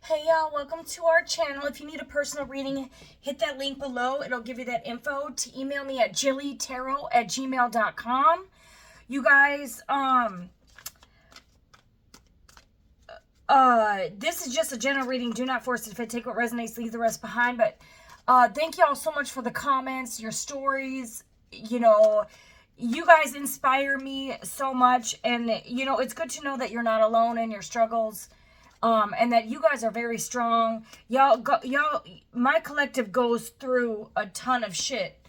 Hey y'all, welcome to our channel. If you need a personal reading, hit that link below. It'll give you that info to email me at jillytarot@gmail.com. You guys, this is just a general reading. Do not force it. If it take what resonates, leave the rest behind. But thank y'all so much for the comments, your stories. You guys inspire me so much, and it's good to know that you're not alone in your struggles. And that you guys are very strong. Y'all, my collective goes through a ton of shit.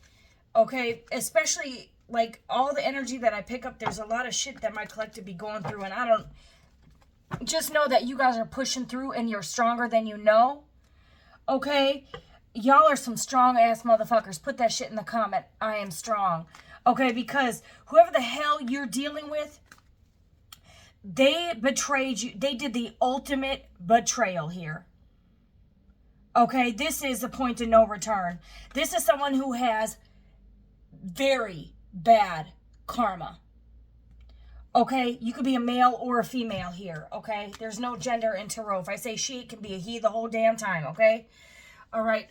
Okay, especially like all the energy that I pick up. There's a lot of shit that my collective be going through, and I don't just know that you guys are pushing through, and you're stronger than you know. Okay, y'all are some strong ass motherfuckers. Put that shit in the comment. I am strong. Okay, because whoever the hell you're dealing with, they betrayed you. They did the ultimate betrayal here. Okay, this is a point of no return. This is someone who has very bad karma. Okay, you could be a male or a female here. Okay, there's no gender in tarot. If I say she, it can be a he the whole damn time. Okay, all right,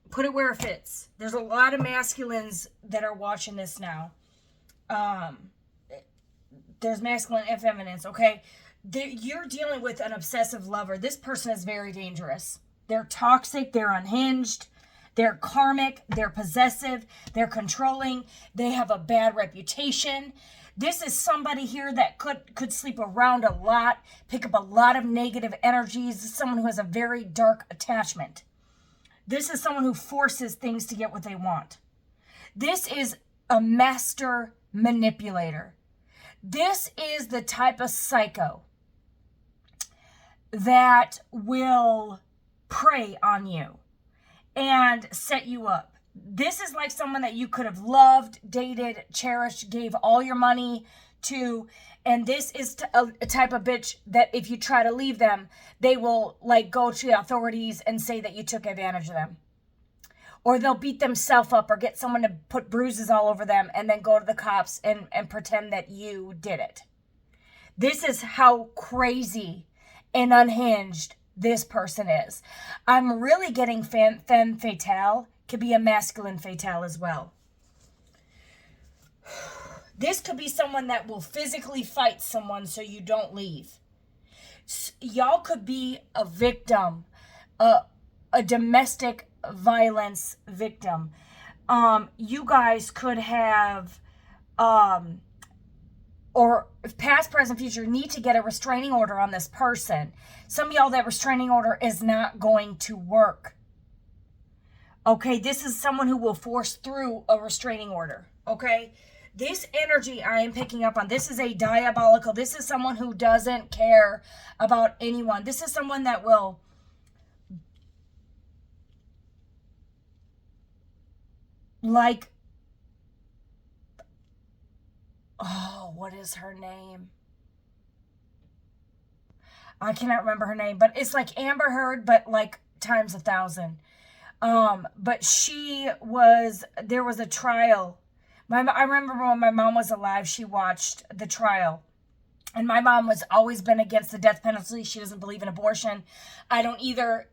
put it where it fits. There's a lot of masculines that are watching this now. There's masculine and feminines, okay? You're dealing with an obsessive lover. This person is very dangerous. They're toxic. They're unhinged. They're karmic. They're possessive. They're controlling. They have a bad reputation. This is somebody here that could sleep around a lot, pick up a lot of negative energies. This is someone who has a very dark attachment. This is someone who forces things to get what they want. This is a master manipulator. This is the type of psycho that will prey on you and set you up. This is like someone that you could have loved, dated, cherished, gave all your money to. And this is a type of bitch that if you try to leave them, they will like go to the authorities and say that you took advantage of them. Or they'll beat themselves up or get someone to put bruises all over them and then go to the cops and pretend that you did it. This is how crazy and unhinged this person is. I'm really getting femme fatale. Could be a masculine fatale as well. This could be someone that will physically fight someone so you don't leave. Y'all could be a victim, a domestic violence victim. You guys could have or past, present, future need to get a restraining order on this person. Some of y'all, that restraining order is not going to work. Okay, this is someone who will force through a restraining order. Okay, this energy I am picking up on, this is a diabolical, this is someone who doesn't care about anyone. This is someone that will like, oh, what is her name? I cannot remember her name, but it's like Amber Heard, but like times 1,000. But there was a trial. I remember when my mom was alive, she watched the trial. And my mom was always been against the death penalty. She doesn't believe in abortion. I don't either.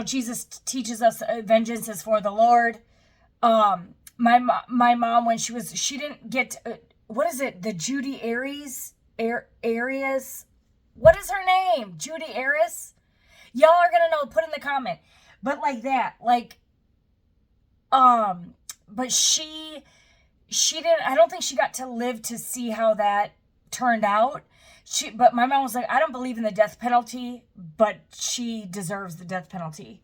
Jesus teaches us vengeance is for the Lord. My mom, when she didn't get, what is it? The Judy Arias? What is her name? Judy Arias? Y'all are going to know. Put in the comment. But like that, but she didn't, I don't think she got to live to see how that turned out. But my mom was like, I don't believe in the death penalty, but she deserves the death penalty.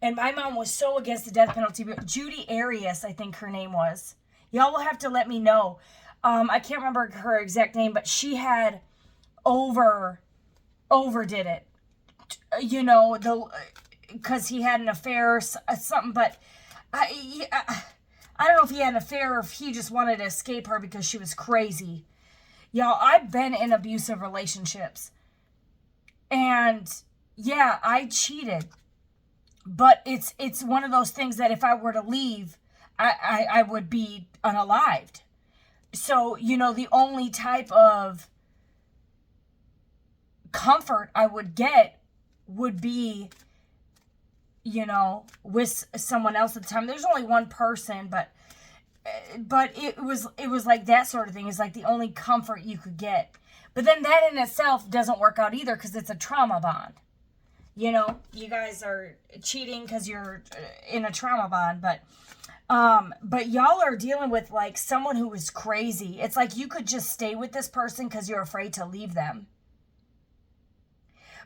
And my mom was so against the death penalty. But Judy Arias, I think her name was. Y'all will have to let me know. I can't remember her exact name, but she had overdid it. Because he had an affair or something. But I don't know if he had an affair or if he just wanted to escape her because she was crazy. Y'all, I've been in abusive relationships. And yeah, I cheated. But it's one of those things that if I were to leave, I would be unalived. So, the only type of comfort I would get would be, you know, with someone else at the time. There's only one person, but it was like that sort of thing is like the only comfort you could get. But then that in itself doesn't work out either, because it's a trauma bond. You know, you guys are cheating because you're in a trauma bond, but y'all are dealing with like someone who is crazy. It's like you could just stay with this person because you're afraid to leave them.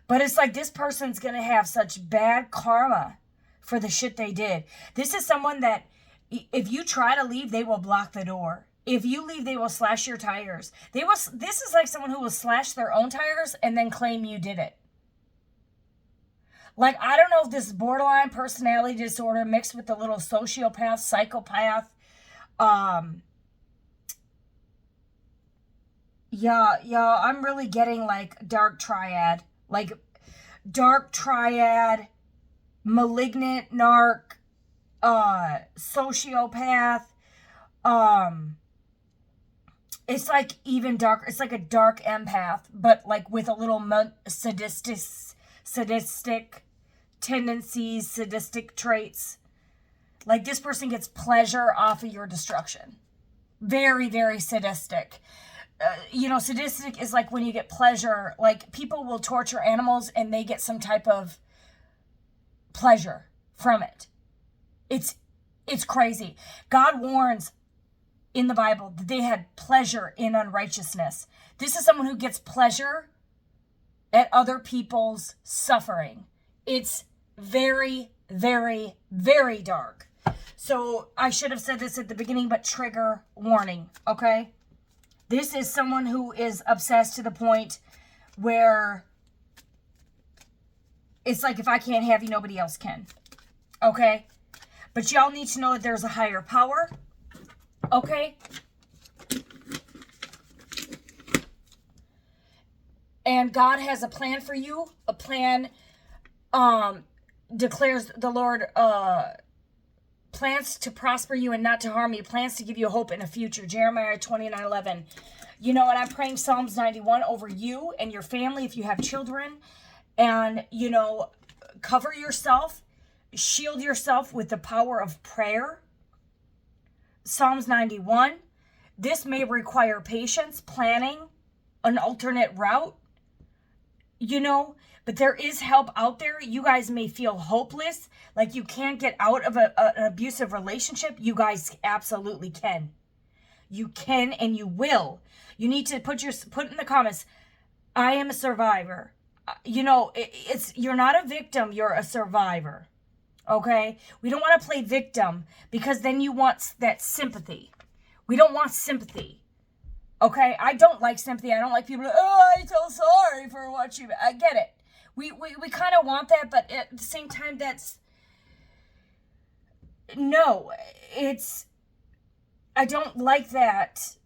But it's like this person's going to have such bad karma for the shit they did. This is someone that if you try to leave, they will block the door. If you leave, they will slash your tires. This is like someone who will slash their own tires and then claim you did it. Like, I don't know if this is borderline personality disorder mixed with a little sociopath, psychopath. Yeah, I'm really getting like dark triad. Like, dark triad, malignant narc, sociopath. It's like even dark. It's like a dark empath, but like with a little sadistic tendencies, sadistic traits. Like this person gets pleasure off of your destruction. Very, very sadistic. You know, sadistic is like when you get pleasure. Like people will torture animals and they get some type of pleasure from it. It's crazy. God warns in the Bible that they had pleasure in unrighteousness. This is someone who gets pleasure at other people's suffering. It's very, very, very dark. So I should have said this at the beginning, but trigger warning, okay? This is someone who is obsessed to the point where it's like, if I can't have you, nobody else can, okay? But y'all need to know that there's a higher power, okay? And God has a plan for you. A plan, declares the Lord, plans to prosper you and not to harm you. Plans to give you hope in a future. Jeremiah 29:11. You know, and I'm praying Psalms 91 over you and your family if you have children. And, you know, cover yourself. Shield yourself with the power of prayer. Psalms 91. This may require patience, planning, an alternate route. You know, but there is help out there. You guys may feel hopeless, like you can't get out of an abusive relationship. You guys absolutely can. You can and you will. You need to put in the comments, I am a survivor. You know, you're not a victim, you're a survivor. Okay? We don't want to play victim because then you want that sympathy. We don't want sympathy. Okay, I don't like sympathy. I don't like people, I feel sorry for what you... I get it. We kind of want that, but at the same time, I don't like that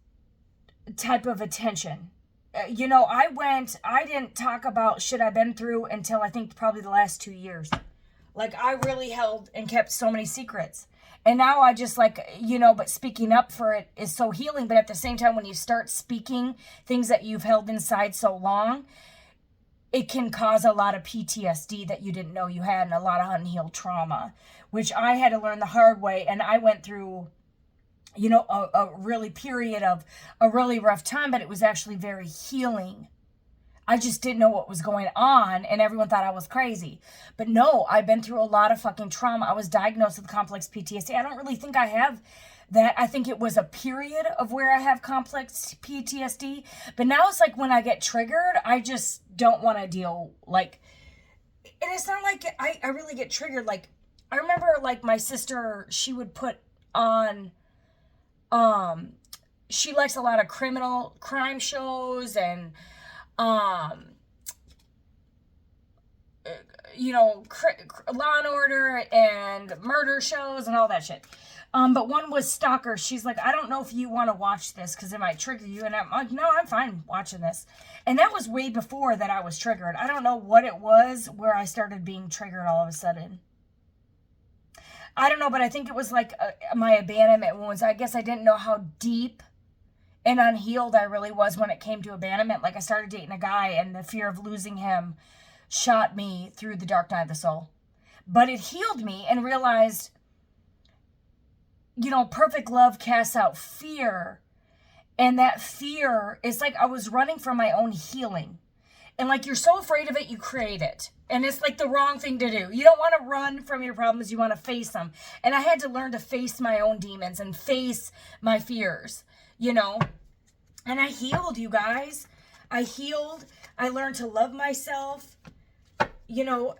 type of attention. You know, I didn't talk about shit I've been through until I think probably the last 2 years. Like, I really held and kept so many secrets. And now I just like, you know, but speaking up for it is so healing. But at the same time, when you start speaking things that you've held inside so long, it can cause a lot of PTSD that you didn't know you had and a lot of unhealed trauma, which I had to learn the hard way. And I went through, you know, a really period of a really rough time, but it was actually very healing. I just didn't know what was going on, and everyone thought I was crazy. But no, I've been through a lot of fucking trauma. I was diagnosed with complex PTSD. I don't really think I have that. I think it was a period of where I have complex PTSD. But now it's like when I get triggered, I just don't want to deal, like... And it's not like I really get triggered. Like, I remember, like, my sister, she would put on... she likes a lot of crime shows and... you know, Law and Order and murder shows and all that shit. But one was Stalker. She's like, I don't know if you want to watch this because it might trigger you. And I'm like, no, I'm fine watching this. And that was way before that I was triggered. I don't know what it was where I started being triggered all of a sudden. I don't know, but I think it was like my abandonment wounds. I guess I didn't know how deep and unhealed I really was when it came to abandonment. Like, I started dating a guy and the fear of losing him shot me through the dark night of the soul. But it healed me and realized, you know, perfect love casts out fear. And that fear is like I was running from my own healing. And like you're so afraid of it, you create it. And it's like the wrong thing to do. You don't want to run from your problems. You want to face them. And I had to learn to face my own demons and face my fears, you know. And I healed, you guys. I healed. I learned to love myself, you know,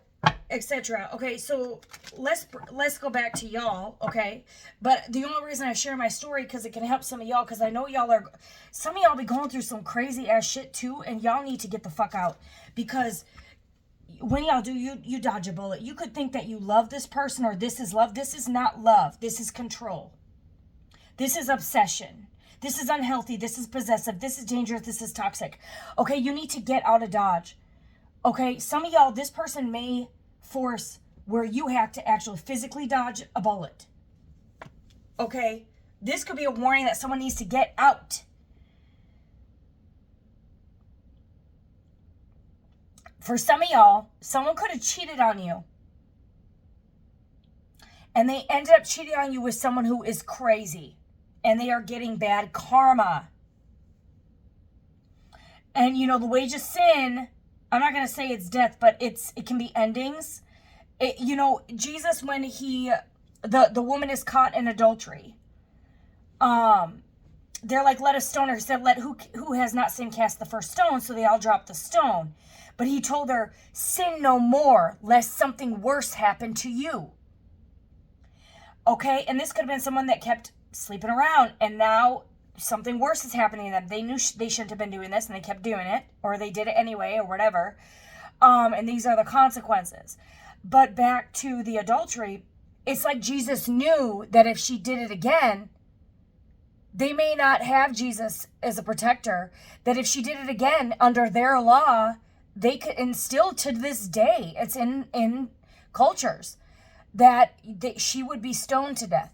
etc. Okay, so let's go back to y'all, okay? But the only reason I share my story because it can help some of y'all, because I know some of y'all be going through some crazy ass shit too, and y'all need to get the fuck out. Because when y'all do, you dodge a bullet. You could think that you love this person or this is love. This is not love. This is control. This is obsession. This is unhealthy. This is possessive. This is dangerous. This is toxic. Okay, you need to get out of Dodge. Okay, some of y'all, this person may force where you have to actually physically dodge a bullet. Okay, this could be a warning that someone needs to get out. For some of y'all, someone could have cheated on you. And they ended up cheating on you with someone who is crazy. And they are getting bad karma. And you know, the wage of sin, I'm not going to say it's death, but it can be endings. You know, Jesus, when the woman is caught in adultery, they're like, let us stone her. He said, let who has not sinned cast the first stone. So they all dropped the stone. But he told her, sin no more, lest something worse happen to you. Okay, and this could have been someone that kept sleeping around, and now something worse is happening to them. They knew they shouldn't have been doing this, and they kept doing it, or they did it anyway, or whatever. And these are the consequences. But back to the adultery, it's like Jesus knew that if she did it again, they may not have Jesus as a protector, that if she did it again under their law, they could, and still to this day, it's in cultures, that she would be stoned to death.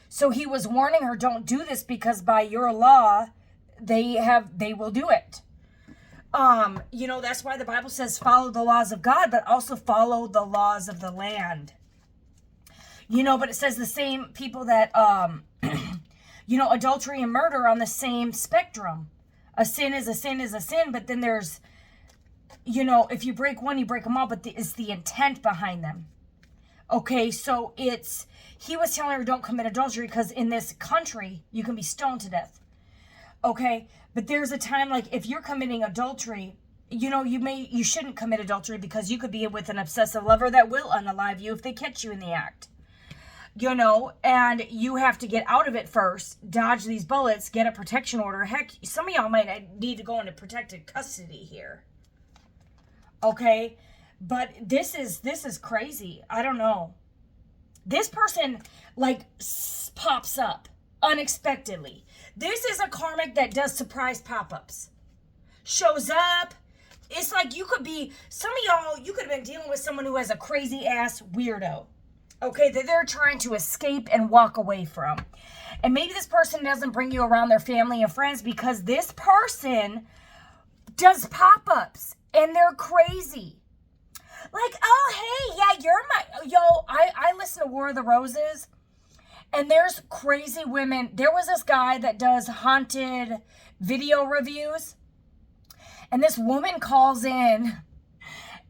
So he was warning her, don't do this because by your law, they will do it. You know, that's why the Bible says follow the laws of God, but also follow the laws of the land. You know, but it says the same people that, you know, adultery and murder are on the same spectrum. A sin is a sin is a sin, but then there's, you know, if you break one, you break them all, but it's the intent behind them. Okay, so he was telling her don't commit adultery because in this country, you can be stoned to death. Okay, but there's a time, like, if you're committing adultery, you know, you shouldn't commit adultery because you could be with an obsessive lover that will unalive you if they catch you in the act. You know, and you have to get out of it first, dodge these bullets, get a protection order. Heck, some of y'all might need to go into protected custody here. Okay, but this is crazy. I don't know. This person, like, pops up unexpectedly. This is a karmic that does surprise pop-ups. Shows up. It's like some of y'all, you could have been dealing with someone who has a crazy-ass weirdo. Okay, that they're trying to escape and walk away from. And maybe this person doesn't bring you around their family and friends because this person does pop-ups and they're crazy. Like, oh, hey, yeah, I listen to War of the Roses, and there's crazy women. There was this guy that does haunted video reviews, and this woman calls in,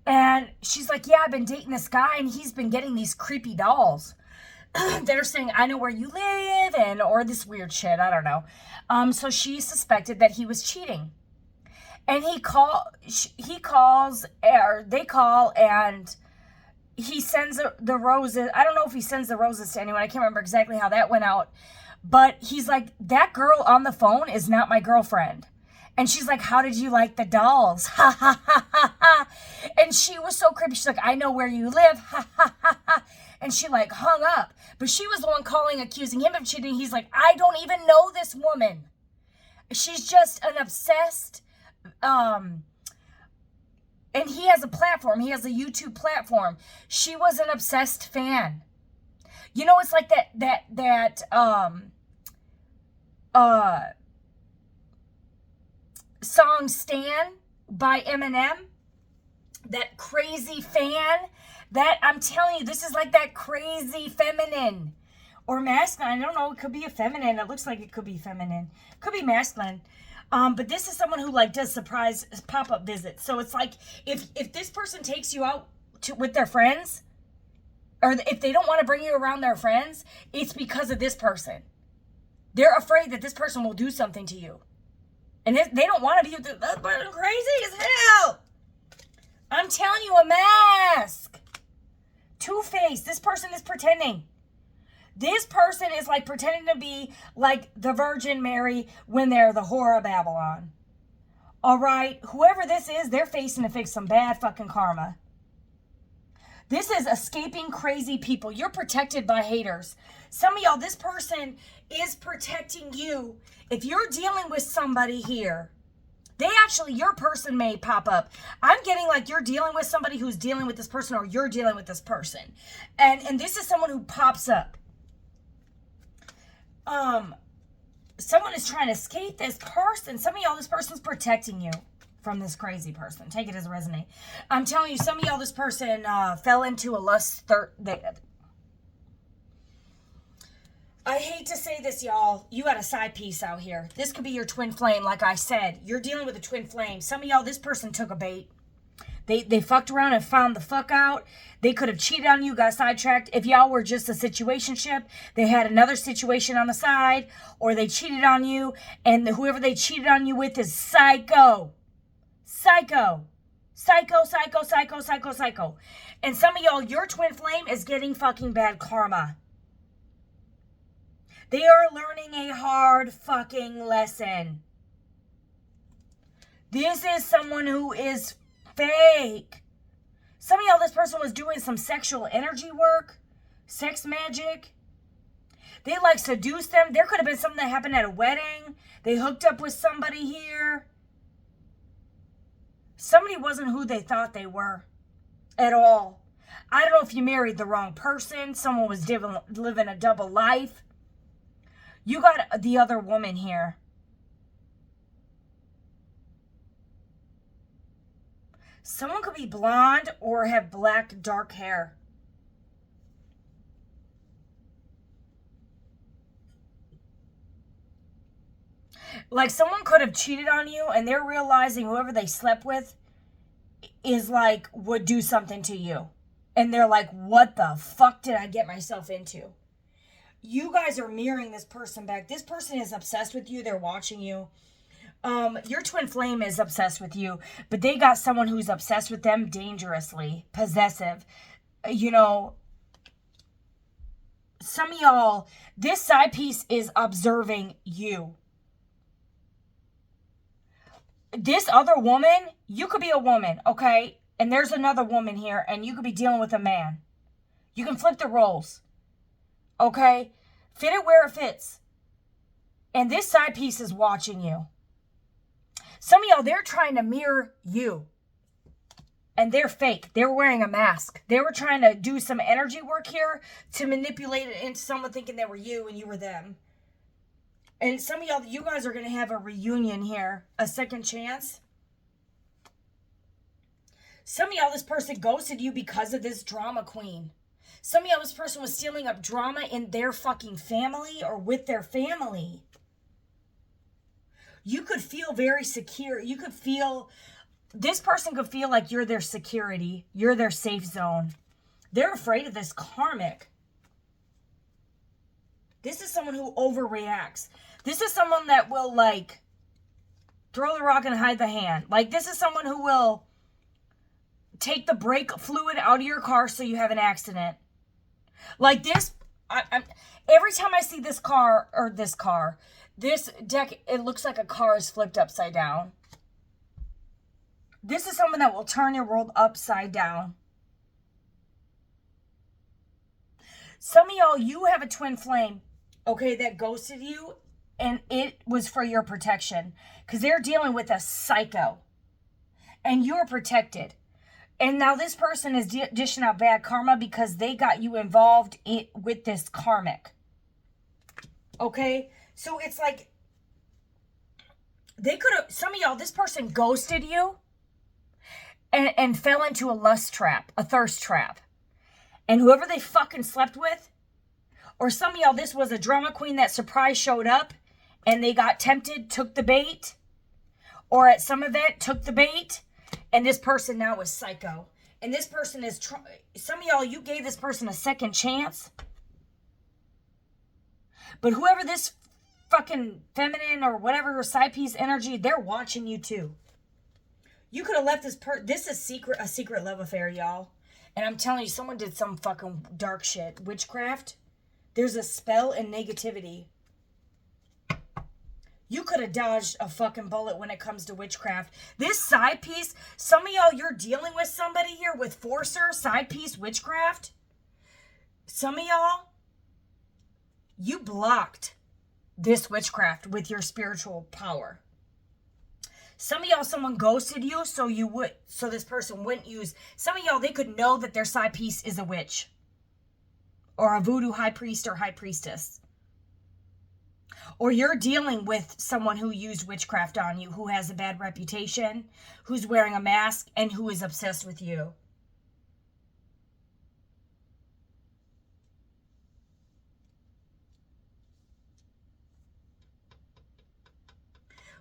and she's like, yeah, I've been dating this guy, and he's been getting these creepy dolls. They're saying, I know where you live, or this weird shit, I don't know. So she suspected that he was cheating. And they call, and he sends the roses. I don't know if he sends the roses to anyone. I can't remember exactly how that went out. But he's like, that girl on the phone is not my girlfriend. And she's like, how did you like the dolls? Ha, ha, ha, ha, ha. And she was so creepy. She's like, I know where you live. Ha, ha, ha, ha. And she, like, hung up. But she was the one calling, accusing him of cheating. He's like, I don't even know this woman. She's just an obsessed... and he has a platform. He has a YouTube platform. She was an obsessed fan. You know, it's like that song Stan by Eminem. that crazy fan, that I'm telling you, this is like that crazy feminine or masculine. I don't know. It could be a feminine. It looks like it could be feminine. It could be masculine. But this is someone who like does surprise pop-up visits. So it's like if this person takes you out with their friends, or if they don't want to bring you around their friends, it's because of this person. They're afraid that this person will do something to you. And they don't want to be with that person. Crazy as hell. I'm telling you, a mask. Two-faced. This person is pretending. This person is like pretending to be like the Virgin Mary when they're the whore of Babylon. All right? Whoever this is, they're facing to fix some bad fucking karma. This is escaping crazy people. You're protected by haters. Some of y'all, this person is protecting you. If you're dealing with somebody here, your person may pop up. I'm getting like you're dealing with somebody who's dealing with this person, or you're dealing with this person. And this is someone who pops up. Someone is trying to escape this person. Some of y'all, this person's protecting you from this crazy person. Take it as a resonate. I'm telling you, some of y'all, this person fell into a lust. I hate to say this, y'all. You got a side piece out here. This could be your twin flame, like I said. You're dealing with a twin flame. Some of y'all, this person took a bait. They fucked around and found the fuck out. They could have cheated on you, got sidetracked. If y'all were just a situationship, they had another situation on the side, or they cheated on you, and whoever they cheated on you with is psycho. Psycho. Psycho, psycho, psycho, psycho, psycho. And some of y'all, your twin flame is getting fucking bad karma. They are learning a hard fucking lesson. This is someone who is fake. Some of y'all, this person was doing some sexual energy work, sex magic. They like seduced them. There could have been something that happened at a wedding. They hooked up with somebody here. Somebody wasn't who they thought they were at all. I don't know if you married the wrong person. Someone was living a double life. You got the other woman here. Someone could be blonde or have black, dark hair. Like someone could have cheated on you and they're realizing whoever they slept with is like, would do something to you. And they're like, what the fuck did I get myself into? You guys are mirroring this person back. This person is obsessed with you. They're watching you. Your twin flame is obsessed with you, but they got someone who's obsessed with them dangerously, possessive. You know, some of y'all, this side piece is observing you. This other woman, you could be a woman, okay? And there's another woman here, and you could be dealing with a man. You can flip the roles, okay? Fit it where it fits. And this side piece is watching you. Some of y'all, they're trying to mirror you. And they're fake. They're wearing a mask. They were trying to do some energy work here to manipulate it into someone thinking they were you and you were them. And some of y'all, you guys are going to have a reunion here. A second chance. Some of y'all, this person ghosted you because of this drama queen. Some of y'all, this person was stealing up drama in their fucking family or with their family. You could feel very secure. You could feel, this person could feel like you're their security. You're their safe zone. They're afraid of this karmic. This is someone who overreacts. This is someone that will like throw the rock and hide the hand. Like this is someone who will take the brake fluid out of your car so you have an accident. Like this, every time I see this deck, it looks like a car is flipped upside down. This is someone that will turn your world upside down. Some of y'all, you have a twin flame, okay, that ghosted you, and it was for your protection. Because they're dealing with a psycho. And you're protected. And now this person is dishing out bad karma because they got you involved with this karmic. Okay? So it's like, they could have, some of y'all, this person ghosted you. and fell into a lust trap, a thirst trap. And whoever they fucking slept with, or some of y'all, this was a drama queen that surprise showed up and they got tempted, took the bait, or at some event took the bait, and this person now is psycho. And this person is, some of y'all, you gave this person a second chance. But whoever this fucking feminine or whatever her side piece energy, they're watching you too. You could have left this is a secret love affair, y'all. And I'm telling you, someone did some fucking dark shit. Witchcraft. There's a spell and negativity. You could have dodged a fucking bullet when it comes to witchcraft. This side piece, some of y'all, you're dealing with somebody here with forcer, side piece, witchcraft. Some of y'all, you blocked this witchcraft with your spiritual power. Some of y'all, someone ghosted you so this person wouldn't use. Some of y'all, they could know that their side piece is a witch or a voodoo high priest or high priestess. Or you're dealing with someone who used witchcraft on you, who has a bad reputation, who's wearing a mask, and who is obsessed with you.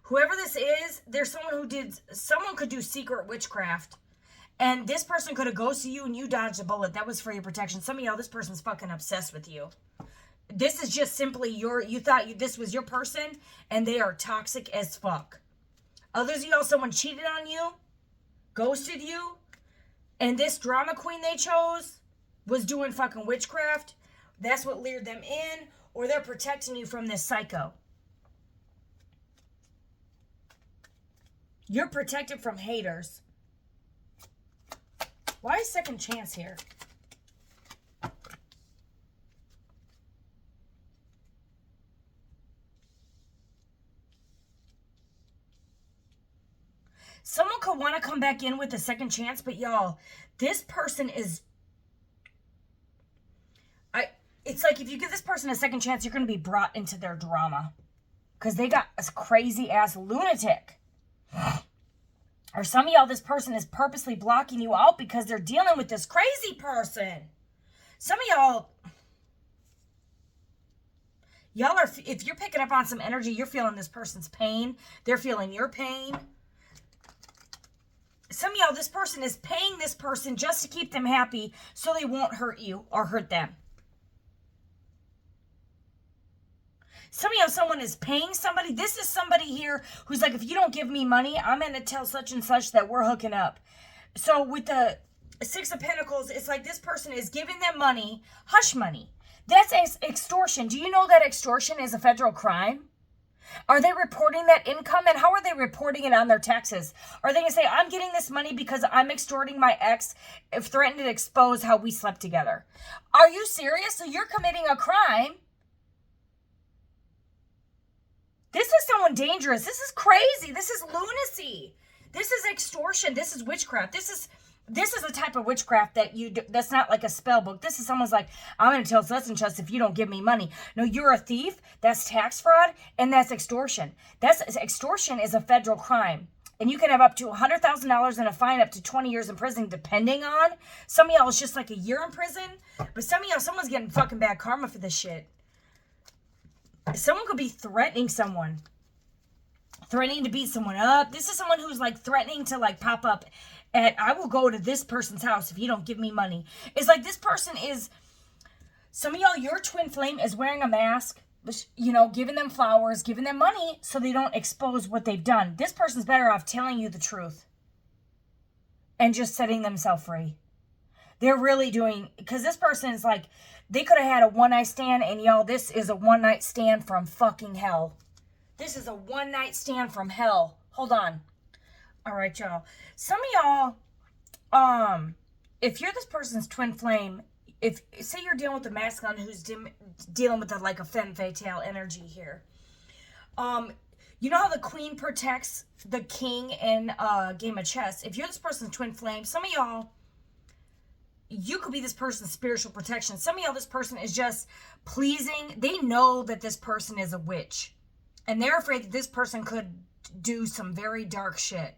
Whoever this is, there's someone could do secret witchcraft. And this person could have ghosted you and you dodged a bullet. That was for your protection. Some of y'all, this person's fucking obsessed with you. This is just simply you thought this was your person and they are toxic as fuck. Others of y'all, someone cheated on you, ghosted you, and this drama queen they chose was doing fucking witchcraft. That's what lured them in, or they're protecting you from this psycho. You're protected from haters. Why is second chance here? Someone could want to come back in with a second chance, but y'all, this person is... It's like if you give this person a second chance, you're going to be brought into their drama. Because they got a crazy-ass lunatic. Or some of y'all, this person is purposely blocking you out because they're dealing with this crazy person. Some of y'all are, if you're picking up on some energy, you're feeling this person's pain. They're feeling your pain. Some of y'all, this person is paying this person just to keep them happy so they won't hurt you or hurt them. Some of y'all, someone is paying somebody. This is somebody here who's like, if you don't give me money, I'm going to tell such and such that we're hooking up. So with the Six of Pentacles, it's like this person is giving them money, hush money. That's extortion. Do you know that extortion is a federal crime? Are they reporting that income? And how are they reporting it on their taxes? Are they going to say, I'm getting this money because I'm extorting my ex, threatened to expose how we slept together? Are you serious? So you're committing a crime. This is someone dangerous. This is crazy. This is lunacy. This is extortion. This is witchcraft. This is a type of witchcraft that's not like a spell book. This is someone's like, I'm going to tell such and such if you don't give me money. No, you're a thief. That's tax fraud. And that's extortion. Extortion is a federal crime. And you can have up to $100,000 and a fine up to 20 years in prison, depending on. Some of y'all is just like a year in prison. But some of y'all, someone's getting fucking bad karma for this shit. Someone could be threatening someone. Threatening to beat someone up. This is someone who's like threatening to like pop up at, I will go to this person's house if you don't give me money. It's like this person is, some of y'all, your twin flame is wearing a mask, you know, giving them flowers, giving them money so they don't expose what they've done. This person's better off telling you the truth and just setting themselves free. They're really doing, because this person is like, they could have had a one-night stand, and y'all, this is a one-night stand from fucking hell. This is a one-night stand from hell. Hold on. All right, y'all. Some of y'all, if you're this person's twin flame, say you're dealing with a masculine who's dealing with like a femme fatale energy here. You know how the queen protects the king in a game of chess? If you're this person's twin flame, some of y'all, you could be this person's spiritual protection. Some of y'all, this person is just pleasing. They know that this person is a witch. And they're afraid that this person could do some very dark shit.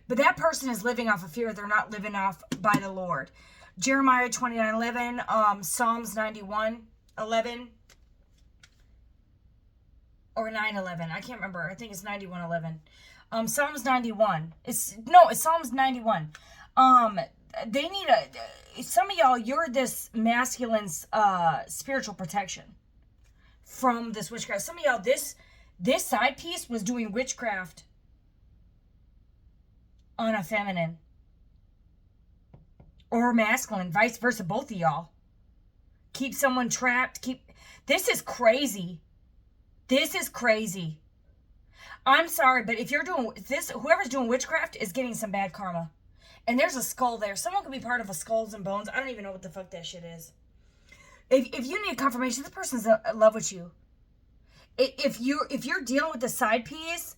But that person is living off of fear. They're not living off by the Lord. Jeremiah 29:11, Psalms 91:11, or 9:11. I can't remember. I think it's 91:11. Psalms 91. It's Psalms 91. They need some of y'all, you're this masculine's spiritual protection from this witchcraft. Some of y'all, this side piece was doing witchcraft on a feminine or masculine, vice versa, both of y'all. Keep someone trapped. This is crazy. This is crazy. I'm sorry, but if you're doing this, whoever's doing witchcraft is getting some bad karma. And there's a skull there. Someone could be part of a skulls and bones. I don't even know what the fuck that shit is. If you need confirmation, this person's in love with you. If you're dealing with the side piece,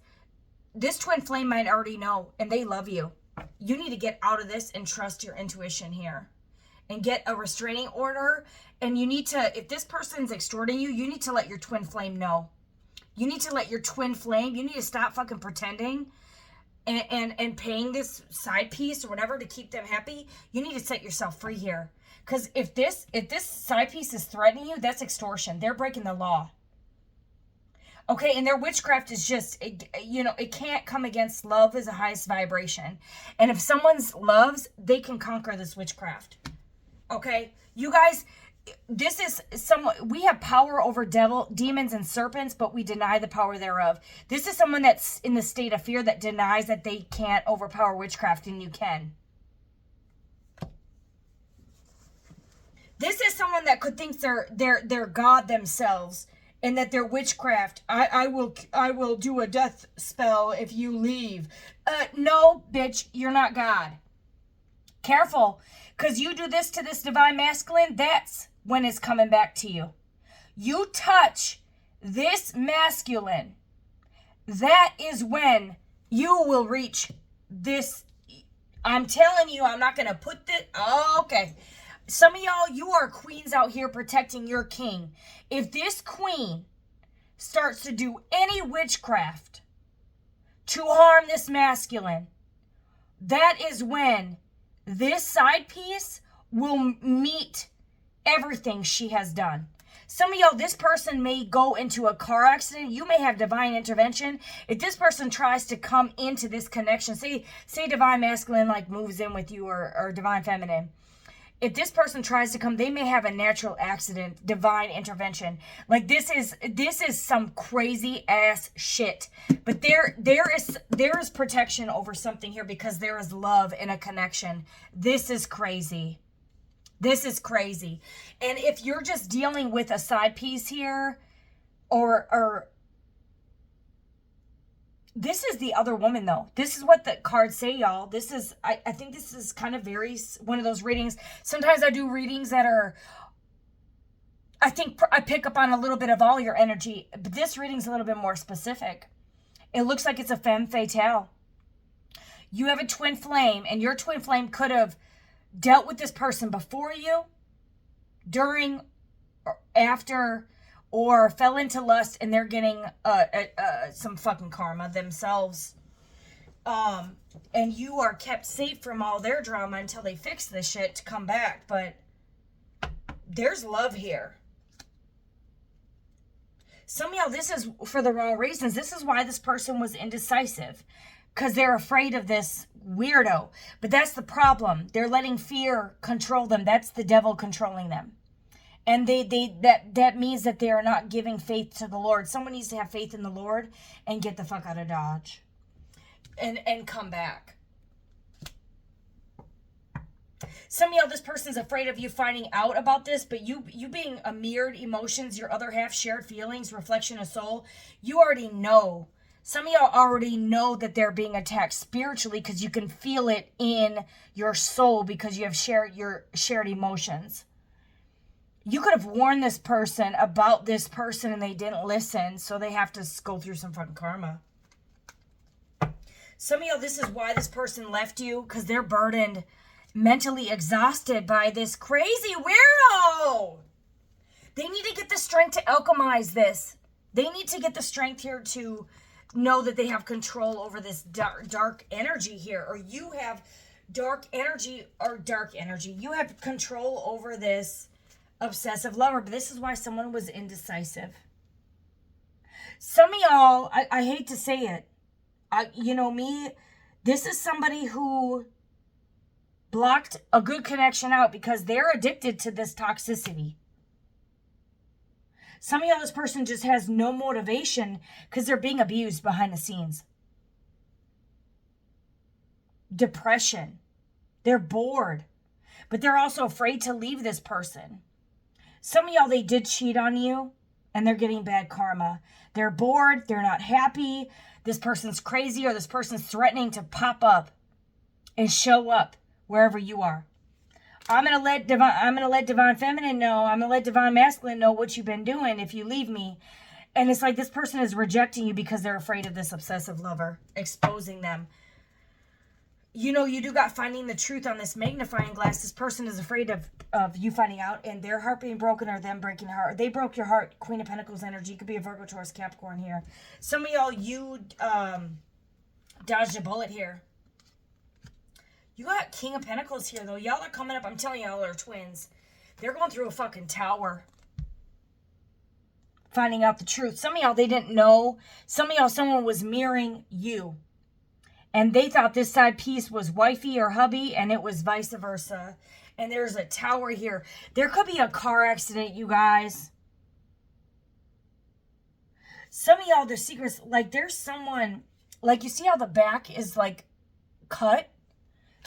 this twin flame might already know, and they love you. You need to get out of this and trust your intuition here. And get a restraining order. And you need to, if this person's extorting you, you need to let your twin flame know. You need to let your twin flame, you need to stop fucking pretending and paying this side piece or whatever to keep them happy. You need to set yourself free here. Because if this side piece is threatening you, that's extortion. They're breaking the law. Okay, and their witchcraft is just, it can't come against love as the highest vibration. And if someone's loves, they can conquer this witchcraft. Okay, you guys, this is we have power over demons and serpents, but we deny the power thereof. This is someone that's in the state of fear that denies that they can't overpower witchcraft, and you can. This is someone that could think they're God themselves, and that they're witchcraft. I will do a death spell if you leave. No, bitch, you're not God. Careful, because you do this to this divine masculine, that's when it's coming back to you. You touch this masculine, that is when you will reach this. I'm telling you, I'm not going to put this. Oh, okay. Some of y'all, you are queens out here protecting your king. If this queen starts to do any witchcraft to harm this masculine, that is when this side piece will meet everything she has done. Some of y'all, this person may go into a car accident. You may have divine intervention. If this person tries to come into this connection, say divine masculine like moves in with you, or divine feminine. If this person tries to come, they may have a natural accident, divine intervention. Like this is some crazy ass shit. But there is protection over something here because there is love in a connection. This is crazy. This is crazy. And if you're just dealing with a side piece here, or this is the other woman, though. This is what the cards say, y'all. This is, I think this is kind of very, one of those readings. Sometimes I do readings that are, I think I pick up on a little bit of all your energy. But this reading's a little bit more specific. It looks like it's a femme fatale. You have a twin flame, and your twin flame could have dealt with this person before you, during, or after, or fell into lust and they're getting some fucking karma themselves. And you are kept safe from all their drama until they fix this shit to come back. But there's love here. Some of y'all, this is for the wrong reasons. This is why this person was indecisive. Because they're afraid of this weirdo. But that's the problem. They're letting fear control them. That's the devil controlling them. And that means that they are not giving faith to the Lord. Someone needs to have faith in the Lord and get the fuck out of Dodge. And come back. Some of y'all, this person's afraid of you finding out about this, but you being a mirrored emotions, your other half shared feelings, reflection of soul, you already know. Some of y'all already know that they're being attacked spiritually because you can feel it in your soul because you have shared emotions. You could have warned this person about this person and they didn't listen, so they have to go through some fucking karma. Some of y'all, this is why this person left you, because they're burdened, mentally exhausted by this crazy weirdo. They need to get the strength to alchemize this. They need to get the strength here to know that they have control over this dark energy here, or you have dark energy. You have control over this obsessive lover, but this is why someone was indecisive. Some of y'all, I hate to say it, you know me, this is somebody who blocked a good connection out because they're addicted to this toxicity. Some of y'all, this person just has no motivation because they're being abused behind the scenes. Depression. They're bored, but they're also afraid to leave this person. Some of y'all, they did cheat on you and they're getting bad karma. They're bored. They're not happy. This person's crazy, or this person's threatening to pop up and show up wherever you are. I'm gonna let Divine Feminine know. I'm gonna let Divine Masculine know what you've been doing if you leave me. And it's like this person is rejecting you because they're afraid of this obsessive lover exposing them. You know, you do got finding the truth on this magnifying glass. This person is afraid of you finding out and their heart being broken, or them breaking your heart. They broke your heart. Queen of Pentacles energy. Could be a Virgo, Taurus, Capricorn here. Some of y'all, you dodged a bullet here. You got King of Pentacles here, though. Y'all are coming up. I'm telling y'all are twins. They're going through a fucking tower. Finding out the truth. Some of y'all, they didn't know. Some of y'all, someone was mirroring you. And they thought this side piece was wifey or hubby, and it was vice versa. And there's a tower here. There could be a car accident, you guys. Some of y'all, the secrets, like there's someone, like you see how the back is like cut?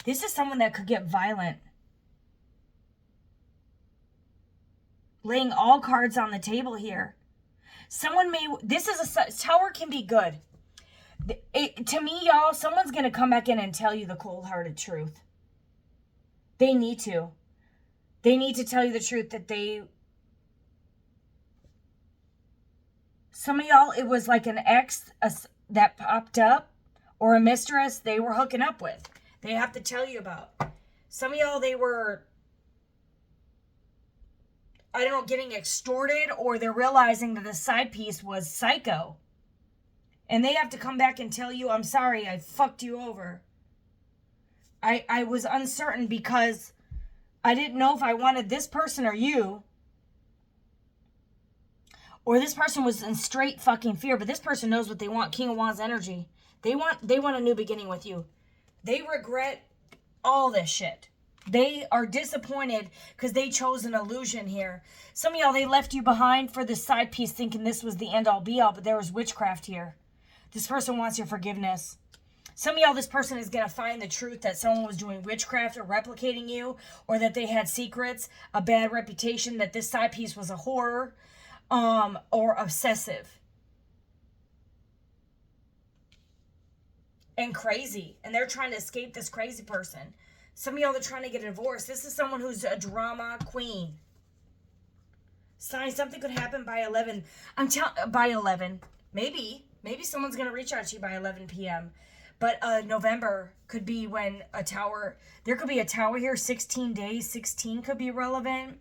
This is someone that could get violent. Laying all cards on the table here. Someone may, this is a, tower can be good. To me, y'all, someone's going to come back in and tell you the cold-hearted truth. They need to. They need to tell you the truth that they... Some of y'all, it was like an ex that popped up, or a mistress they were hooking up with. They have to tell you about. Some of y'all, they were, I don't know, getting extorted, or they're realizing that the side piece was psycho. And they have to come back and tell you, I'm sorry, I fucked you over. I was uncertain because I didn't know if I wanted this person or you. Or this person was in straight fucking fear, but this person knows what they want. King of Wands energy. They want a new beginning with you. They regret all this shit. They are disappointed because they chose an illusion here. Some of y'all, they left you behind for this side piece thinking this was the end all be all, but there was witchcraft here. This person wants your forgiveness. Some of y'all, this person is going to find the truth that someone was doing witchcraft or replicating you, or that they had secrets, a bad reputation, that this side piece was a horror, or obsessive. And crazy. And they're trying to escape this crazy person. Some of y'all, they're trying to get a divorce. This is someone who's a drama queen. Sign, something could happen by 11. By 11. Maybe someone's going to reach out to you by 11 p.m. But November could be when a tower, there could be a tower here, 16 days, 16 could be relevant.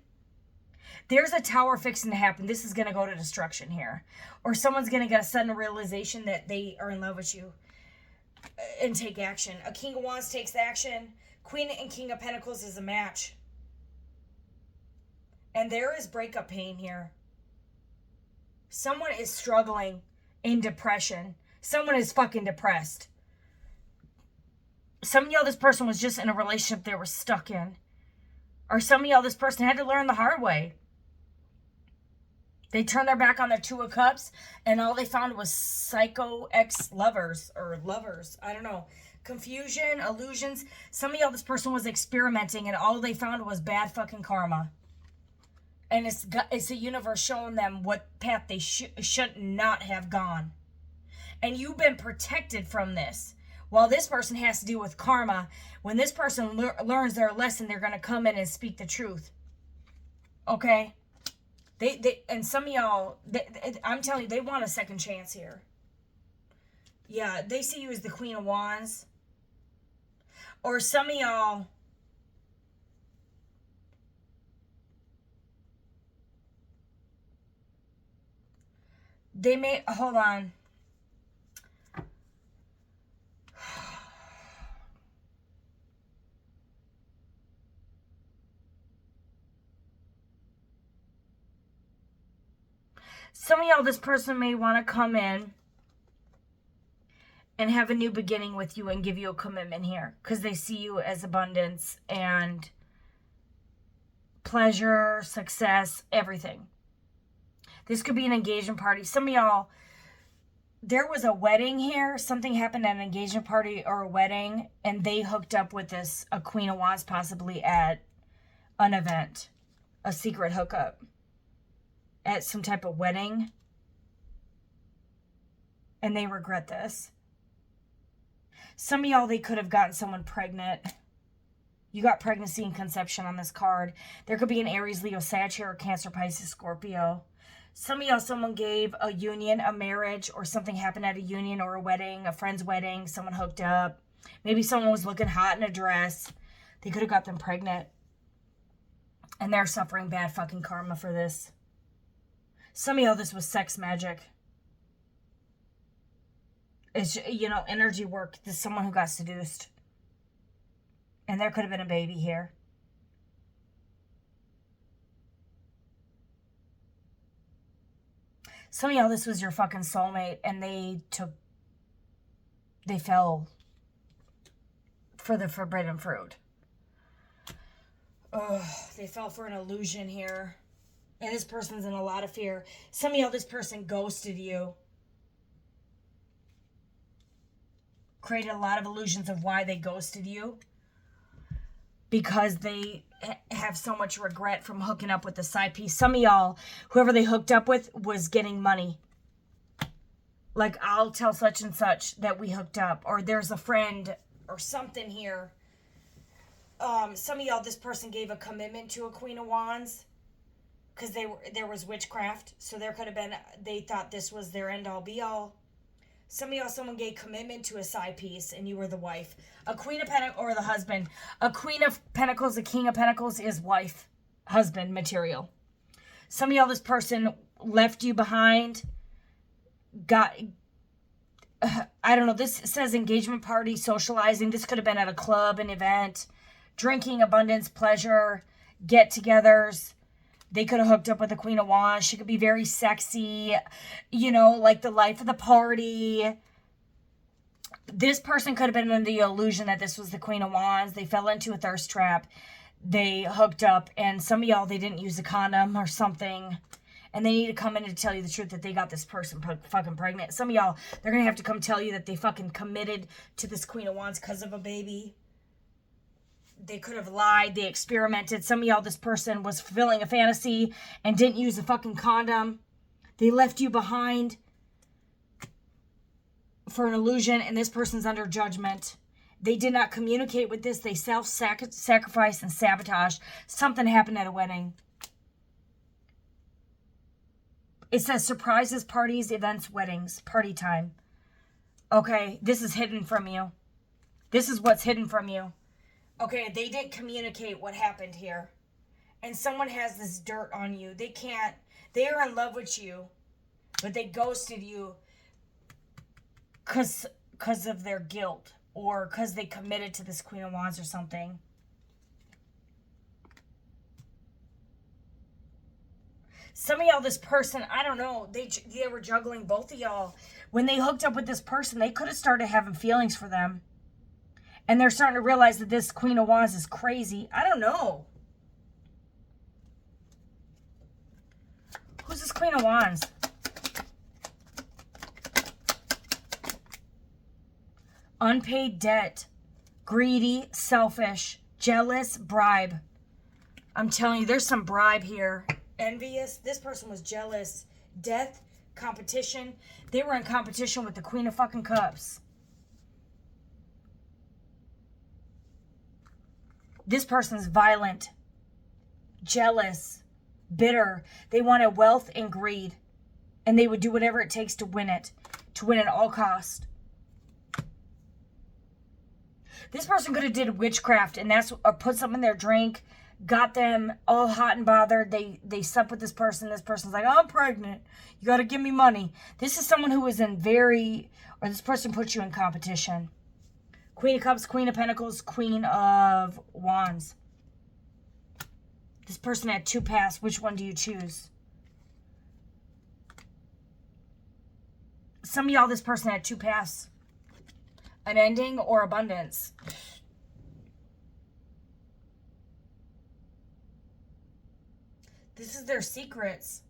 There's a tower fixing to happen. This is going to go to destruction here. Or someone's going to get a sudden realization that they are in love with you and take action. A King of Wands takes action. Queen and King of Pentacles is a match. And there is breakup pain here. Someone is struggling in depression. Someone is fucking depressed. Some of y'all, this person was just in a relationship they were stuck in. Or some of y'all, this person had to learn the hard way. They turned their back on their Two of Cups, and all they found was psycho ex-lovers, or lovers. I don't know. Confusion, illusions. Some of y'all, this person was experimenting, and all they found was bad fucking karma. And it's the universe showing them what path they should not have gone. And you've been protected from this. While this person has to deal with karma, when this person learns their lesson, they're going to come in and speak the truth. Okay? And some of y'all, I'm telling you, they want a second chance here. Yeah, they see you as the Queen of Wands. Or some of y'all, they may, hold on. Some of y'all, this person may want to come in and have a new beginning with you and give you a commitment here because they see you as abundance and pleasure, success, everything. This could be an engagement party. Some of y'all, there was a wedding here. Something happened at an engagement party or a wedding, and they hooked up with a Queen of Wands possibly at an event, a secret hookup at some type of wedding, and they regret this. Some of y'all, they could have gotten someone pregnant. You got pregnancy and conception on this card. There could be an Aries, Leo, Sagittarius, Cancer, Pisces, Scorpio. Some of y'all, someone gave a union, a marriage, or something happened at a union or a wedding, a friend's wedding. Someone hooked up. Maybe someone was looking hot in a dress. They could have got them pregnant. And they're suffering bad fucking karma for this. Some of y'all, this was sex magic. It's, you know, energy work. There's someone who got seduced. And there could have been a baby here. Some of y'all, this was your fucking soulmate, and they fell for the forbidden fruit. Oh, they fell for an illusion here. And this person's in a lot of fear. Some of y'all, this person ghosted you. Created a lot of illusions of why they ghosted you. Because they have so much regret from hooking up with the side piece. Some of y'all, whoever they hooked up with was getting money. Like, I'll tell such and such that we hooked up. Or there's a friend or something here. Some of y'all, this person gave a commitment to a Queen of Wands. Because there was witchcraft. So there could have been, they thought this was their end all be all. Some of y'all, someone gave commitment to a side piece and you were the wife. A Queen of Pentacles, or the husband. A Queen of Pentacles, a King of Pentacles is wife, husband material. Some of y'all, this person left you behind. I don't know, this says engagement party, socializing. This could have been at a club, an event. Drinking, abundance, pleasure, get-togethers. They could have hooked up with the Queen of Wands. She could be very sexy, you know, like the life of the party. This person could have been under the illusion that this was the Queen of Wands. They fell into a thirst trap. They hooked up, and some of y'all, they didn't use a condom or something. And they need to come in to tell you the truth that they got this person fucking pregnant. Some of y'all, they're going to have to come tell you that they fucking committed to this Queen of Wands because of a baby. They could have lied. They experimented. Some of y'all, this person was fulfilling a fantasy and didn't use a fucking condom. They left you behind for an illusion, and this person's under judgment. They did not communicate with this. They self-sacrificed and sabotaged. Something happened at a wedding. It says surprises, parties, events, weddings, party time. Okay, this is hidden from you. This is what's hidden from you. Okay, they didn't communicate what happened here. And someone has this dirt on you. They are in love with you, but they ghosted you because of their guilt or because they committed to this Queen of Wands or something. Some of y'all, this person, I don't know, they were juggling both of y'all. When they hooked up with this person, they could have started having feelings for them. And they're starting to realize that this Queen of Wands is crazy. I don't know. Who's this Queen of Wands? Unpaid debt. Greedy, selfish, jealous, bribe. I'm telling you, there's some bribe here. Envious. This person was jealous. Death, competition. They were in competition with the Queen of fucking Cups. This person's violent, jealous, bitter. They wanted wealth and greed. And they would do whatever it takes to win it. To win at all cost. This person could have did witchcraft and or put something in their drink. Got them all hot and bothered. They slept with this person. This person's like, oh, I'm pregnant. You got to give me money. This is someone who was or this person puts you in competition. Queen of Cups, Queen of Pentacles, Queen of Wands. This person had two paths. Which one do you choose? Some of y'all, this person had two paths. An ending or abundance. This is their secrets.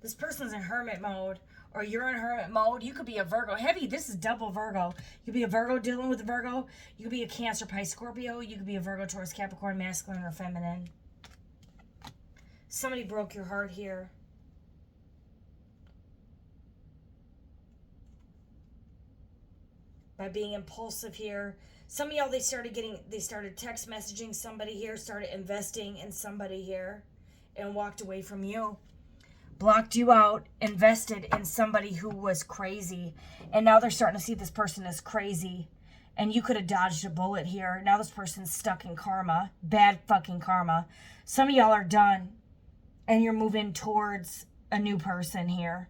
This person's in hermit mode. Or you're in hermit mode. You could be a Virgo. Heavy, this is double Virgo. You could be a Virgo dealing with a Virgo. You could be a Cancer, Pisces, Scorpio. You could be a Virgo, Taurus, Capricorn, masculine or feminine. Somebody broke your heart here. By being impulsive here. Some of y'all, they started text messaging somebody here, started investing in somebody here, and walked away from you. Blocked you out, invested in somebody who was crazy. And now they're starting to see this person as crazy. And you could have dodged a bullet here. Now this person's stuck in karma. Bad fucking karma. Some of y'all are done. And you're moving towards a new person here.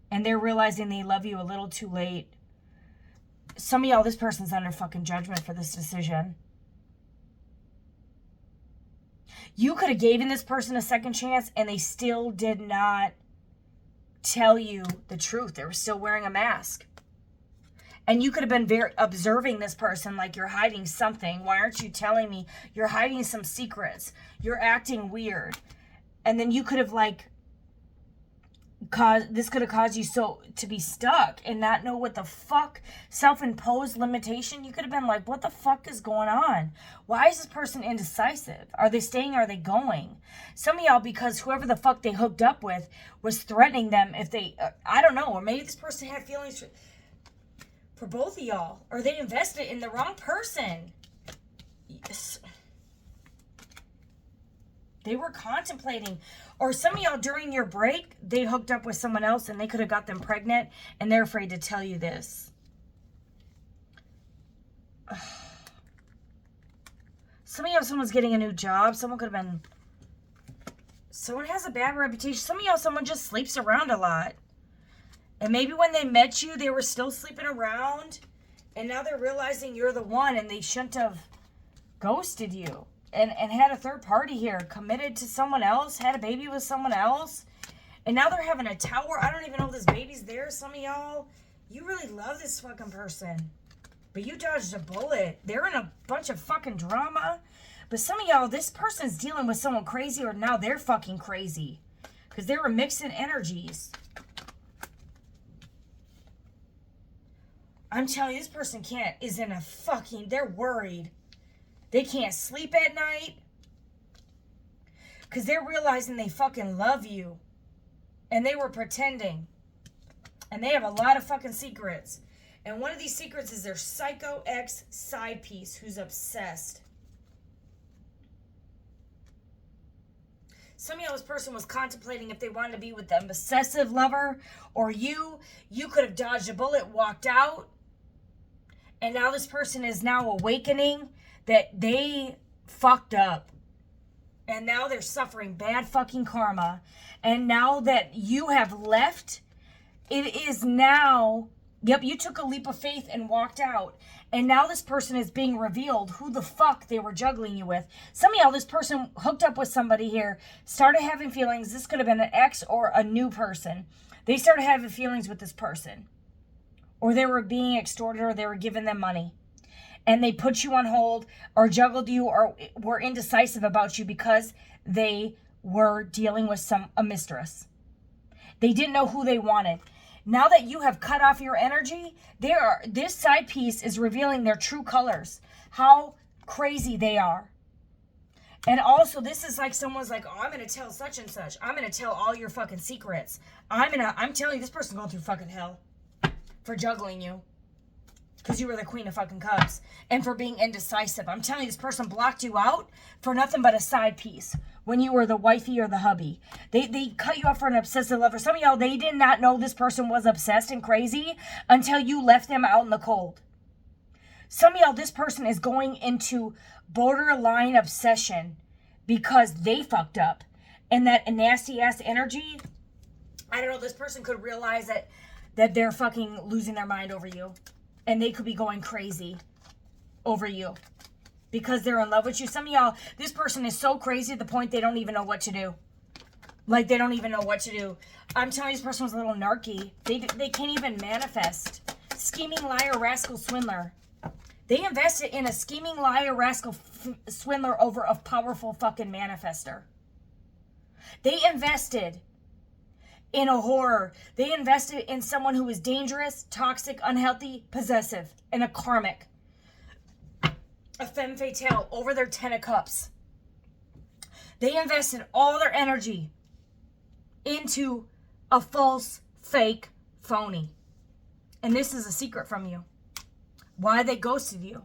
And they're realizing they love you a little too late. Some of y'all, this person's under fucking judgment for this decision. You could have given this person a second chance and they still did not tell you the truth. They were still wearing a mask. And you could have been very observing this person like you're hiding something. Why aren't you telling me? You're hiding some secrets. You're acting weird. And then you could have this could have caused you to be stuck and not know what the fuck, self-imposed limitation. You could have been like, what the fuck is going on? Why is this person indecisive? Are they staying? Are they going? Some of y'all, because whoever the fuck they hooked up with was threatening them if they, I don't know, or maybe this person had feelings for both of y'all, or they invested in the wrong person. Yes. They were contemplating. Or some of y'all, during your break, they hooked up with someone else and they could have got them pregnant and they're afraid to tell you this. Some of y'all, someone's getting a new job. Someone could have been... Someone has a bad reputation. Some of y'all, someone just sleeps around a lot. And maybe when they met you, they were still sleeping around. And now they're realizing you're the one and they shouldn't have ghosted you. And had a third party here, committed to someone else, had a baby with someone else. And now they're having a tower. I don't even know if this baby's there. Some of y'all, you really love this fucking person. But you dodged a bullet. They're in a bunch of fucking drama. But some of y'all, this person's dealing with someone crazy or now they're fucking crazy. Because they were mixing energies. I'm telling you, this person is in a fucking, they're worried. They can't sleep at night because they're realizing they fucking love you and they were pretending and they have a lot of fucking secrets. And one of these secrets is their psycho ex side piece who's obsessed. Some of y'all, this person was contemplating if they wanted to be with them obsessive lover or you could have dodged a bullet, walked out. And now this person is now awakening that they fucked up. And now they're suffering bad fucking karma. And now that you have left, it is now, yep, you took a leap of faith and walked out. And now this person is being revealed who the fuck they were juggling you with. Some of y'all, this person hooked up with somebody here, started having feelings. This could have been an ex or a new person. They started having feelings with this person. Or they were being extorted or they were giving them money. And they put you on hold or juggled you or were indecisive about you because they were dealing with a mistress. They didn't know who they wanted. Now that you have cut off your energy, this side piece is revealing their true colors, how crazy they are. And also, this is like someone's like, oh, I'm going to tell such and such. I'm going to tell all your fucking secrets. I'm telling you, this person's going through fucking hell for juggling you. Because you were the queen of fucking cups. And for being indecisive. I'm telling you, this person blocked you out for nothing but a side piece. When you were the wifey or the hubby. They cut you off for an obsessive lover. Some of y'all, they did not know this person was obsessed and crazy until you left them out in the cold. Some of y'all, this person is going into borderline obsession because they fucked up. And that nasty ass energy, I don't know, this person could realize that they're fucking losing their mind over you. And they could be going crazy over you because they're in love with you. Some of y'all, this person is so crazy at the point they don't even know what to do. Like they don't even know what to do. I'm telling you, this person was a little narky. They can't even manifest. Scheming, liar, rascal, swindler. They invested in a scheming, liar, rascal, swindler over a powerful fucking manifester. They invested in a horror. They invested in someone who was dangerous, toxic, unhealthy, possessive, and a karmic. A femme fatale over their 10 of cups. They invested all their energy into a false, fake, phony. And this is a secret from you. Why they ghosted you.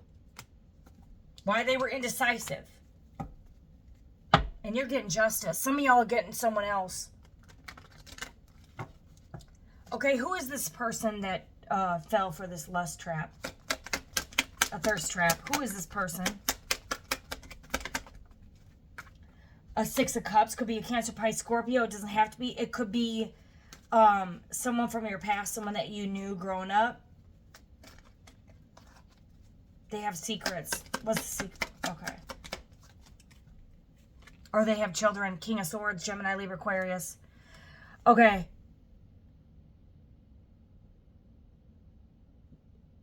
Why they were indecisive. And you're getting justice. Some of y'all are getting someone else. Okay, who is this person that fell for this lust trap? A thirst trap. Who is this person? A 6 of Cups. Could be a Cancer, Pisces, Scorpio. It doesn't have to be. It could be someone from your past. Someone that you knew growing up. They have secrets. What's the secret? Okay. Or they have children. King of Swords, Gemini, Libra, Aquarius. Okay.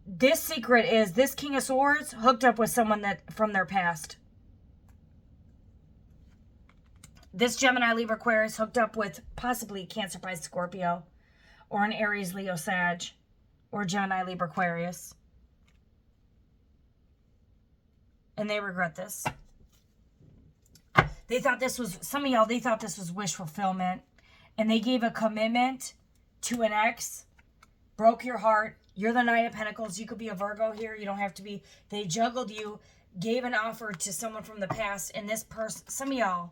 This secret is this King of Swords hooked up with someone that from their past. This Gemini, Libra, Aquarius hooked up with possibly Cancer, Pisces, Scorpio, or an Aries, Leo, Sag, or Gemini, Libra, Aquarius. And they regret this. They thought this was, some of y'all, they thought this was wish fulfillment. And they gave a commitment to an ex, broke your heart. You're the Knight of Pentacles. You could be a Virgo here. You don't have to be. They juggled you, gave an offer to someone from the past. And this person, some of y'all,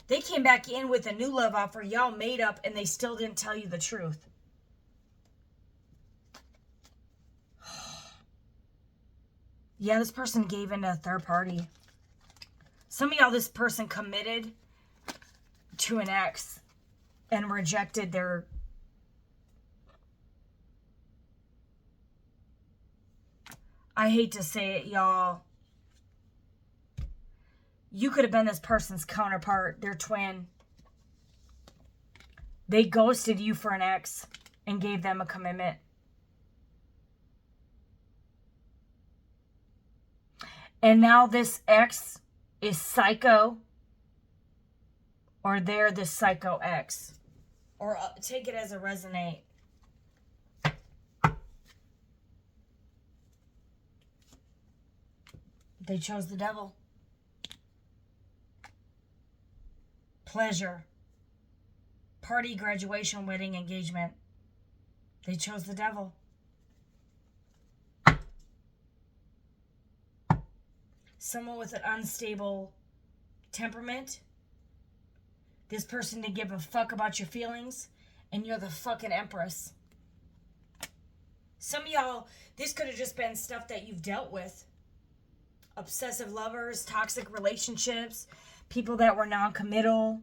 they came back in with a new love offer. Y'all made up and they still didn't tell you the truth. Yeah, this person gave into a third party. Some of y'all, this person committed to an ex and rejected their... I hate to say it, y'all. You could have been this person's counterpart, their twin. They ghosted you for an ex and gave them a commitment. And now this ex is psycho, or they're the psycho ex. Or take it as a resonate. They chose the devil. Pleasure. Party, graduation, wedding, engagement. They chose the devil. Someone with an unstable temperament. This person didn't give a fuck about your feelings. And you're the fucking empress. Some of y'all, this could have just been stuff that you've dealt with. Obsessive lovers, toxic relationships, people that were non-committal,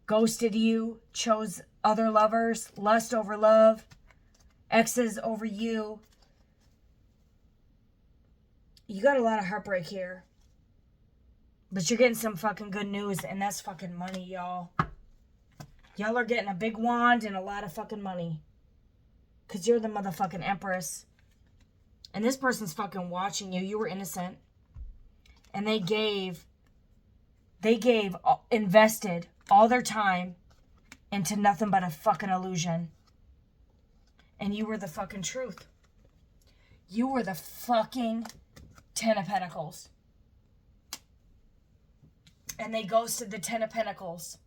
ghosted you, chose other lovers, lust over love, exes over you. You got a lot of heartbreak here. But you're getting some fucking good news, and that's fucking money, y'all. Y'all are getting a big wand and a lot of fucking money. Because you're the motherfucking empress. And this person's fucking watching you. You were innocent. And invested all their time into nothing but a fucking illusion. And you were the fucking truth. You were the fucking 10 of Pentacles. And they ghosted the 10 of Pentacles.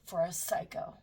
For a psycho.